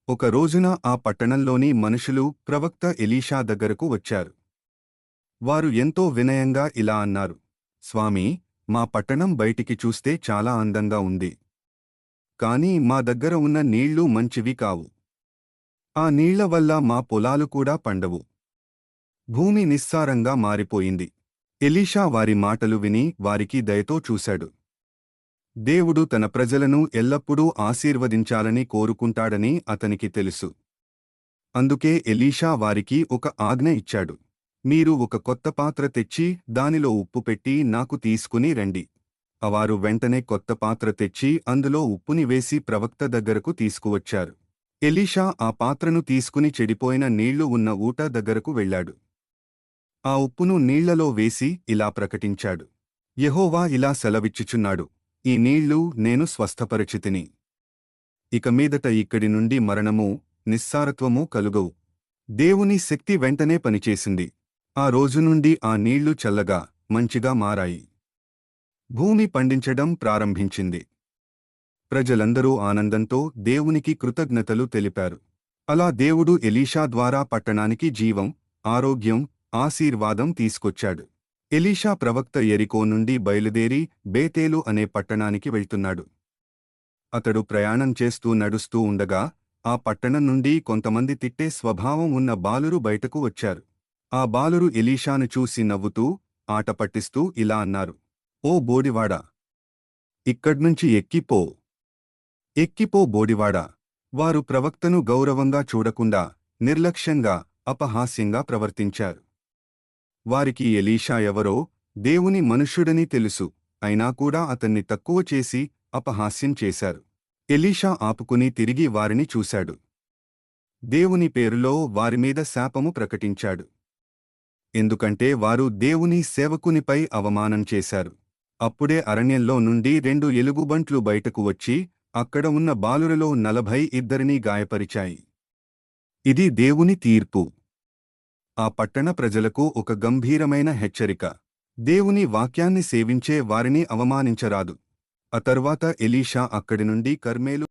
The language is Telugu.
ఒక రోజున ఆ పట్టణంలోని మనుషులు ప్రవక్త ఎలీషా దగ్గరకు వచ్చారు. వారు ఎంతో వినయంగా ఇలా అన్నారు: స్వామీ, మా పట్టణం బయటికి చూస్తే చాలా అందంగా ఉంది. కాని మా దగ్గర ఉన్న నీళ్లు మంచివి కావు. ఆ నీళ్ల వల్ల మా పొలాలు కూడా పండవు. భూమి నిస్సారంగా మారిపోయింది. ఎలీషా వారి మాటలు విని వారికి దయతో చూశాడు. దేవుడు తన ప్రజలను ఎల్లప్పుడూ ఆశీర్వదించాలని కోరుకుంటాడని అతనికి తెలుసు. అందుకే ఎలీషా వారికి ఒక ఆజ్ఞ ఇచ్చాడు: మీరు ఒక కొత్త పాత్ర తెచ్చి దానిలో ఉప్పు పెట్టి నాకు తీసుకుని రండి. వారు వెంటనే కొత్త పాత్ర తెచ్చి అందులో ఉప్పుని వేసి ప్రవక్త దగ్గరకు తీసుకువచ్చారు. ఎలీషా ఆ పాత్రను తీసుకుని చెడిపోయిన నీళ్లు ఉన్న ఊట దగ్గరకు వెళ్ళాడు. ఆ ఉప్పును నీళ్లలో వేసి ఇలా ప్రకటించాడు: యెహోవా ఇలా సెలవిచ్చుచున్నాడు, ఈ నీళ్లు నేను స్వస్థపరచితిని. ఇక మీదట ఇక్కడి నుండి మరణమూ నిస్సారత్వమూ కలుగవు. దేవుని శక్తి వెంటనే పనిచేసింది. ఆ రోజు నుండి ఆ నీళ్లు చల్లగా మంచిగా మారాయి. భూమి పండించడం ప్రారంభించింది. ప్రజలందరూ ఆనందంతో దేవునికి కృతజ్ఞతలు తెలిపారు. అలా దేవుడు ఎలీషా ద్వారా పట్టణానికి జీవం, ఆరోగ్యం, ఆశీర్వాదం తీసుకొచ్చాడు. ఎలీషా ప్రవక్త యెరికో నుండి బయలుదేరి బేతేలు అనే పట్టణానికి వెళ్తున్నాడు. అతడు ప్రయాణం చేస్తూ నడుస్తూ ఉండగా ఆ పట్టణం నుండి కొంతమంది తిట్టే స్వభావం ఉన్న బాలురు బయటకు వచ్చారు. ఆ బాలురు ఎలీషాను చూసి నవ్వుతూ, ఆట పట్టిస్తూ ఇలా అన్నారు: ఓ బోడివాడా, ఇక్కడ్నుంచి ఎక్కిపో! ఎక్కిపో బోడివాడా! వారు ప్రవక్తను గౌరవంగా చూడకుండా నిర్లక్ష్యంగా, అపహాస్యంగా ప్రవర్తించారు. వారికి ఎలీషా ఎవరో, దేవుని మనుష్యుడని తెలుసు. అయినా కూడా అతన్ని తక్కువ చేసి అపహాస్యం చేశారు. ఎలీషా ఆపుకుని తిరిగి వారిని చూశాడు. దేవుని పేరులో వారిమీద శాపము ప్రకటించాడు. ఎందుకంటే వారు దేవుని సేవకునిపై అవమానం చేశారు. అప్పుడే అరణ్యంలో నుండి 2 ఎలుగుబంట్లు బయటకు వచ్చి అక్కడ ఉన్న బాలురలో 42 గాయపరిచాయి. ఇది దేవుని తీర్పు. ఆ పట్టణ ప్రజలకు ఒక గంభీరమైన హెచ్చరిక: దేవుని వాక్యాన్ని సేవించే వారిని అవమానించరాదు. ఆ తర్వాత ఎలీషా అక్కడి నుండి కర్మెలు